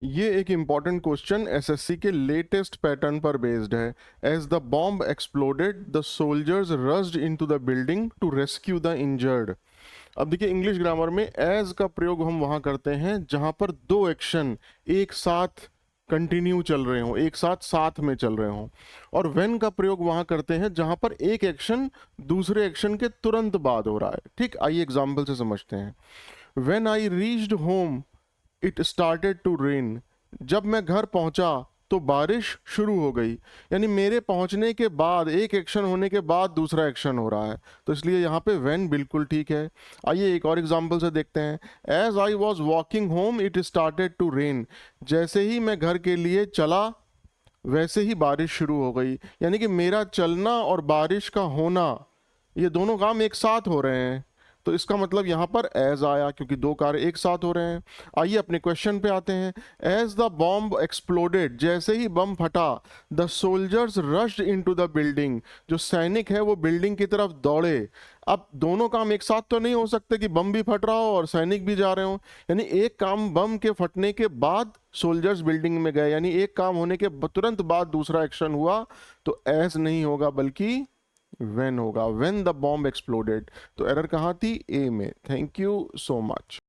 ये एक important question SSC के लेटेस्ट पैटर्न पर बेस्ड है। As the bomb exploded the soldiers rushed into the building to rescue the injured. अब देखिए, इंग्लिश ग्रामर में एज का प्रयोग हम वहां करते हैं जहां पर दो एक्शन एक साथ कंटिन्यू चल रहे हों, एक साथ साथ में चल रहे हों। और व्हेन का प्रयोग वहां करते हैं जहां पर एक एक्शन दूसरे एक्शन के तुरंत बाद हो रहा है। ठीक, आइए एग्जाम्पल से समझते हैं। When I reached home it started to rain. जब मैं घर पहुंचा तो बारिश शुरू हो गई। यानी मेरे पहुंचने के बाद, एक एक्शन होने के बाद दूसरा एक्शन हो रहा है, तो इसलिए यहाँ पे व्हेन बिल्कुल ठीक है। आइए एक और एग्जांपल से देखते हैं। As I was walking home it started to rain. जैसे ही मैं घर के लिए चला वैसे ही बारिश शुरू हो गई। यानी कि मेरा चलना और बारिश का होना, ये दोनों काम एक साथ हो रहे हैं, तो इसका मतलब यहाँ पर एज आया, क्योंकि दो कार्य एक साथ हो रहे हैं। आइए अपने क्वेश्चन पे आते हैं। एज द बॉम्ब एक्सप्लोडेड, जैसे ही बम फटा, the soldiers rushed into the building. जो सैनिक है वो बिल्डिंग की तरफ दौड़े। अब दोनों काम एक साथ तो नहीं हो सकते कि बम भी फट रहा हो और सैनिक भी जा रहे हो। यानी एक काम बम के फटने के बाद सोल्जर्स बिल्डिंग में गए, यानी एक काम होने के तुरंत बाद दूसरा एक्शन हुआ, तो एज नहीं होगा बल्कि व्हेन होगा। When the bomb exploded. तो एरर कहाँ थी? ए में। Thank you so much.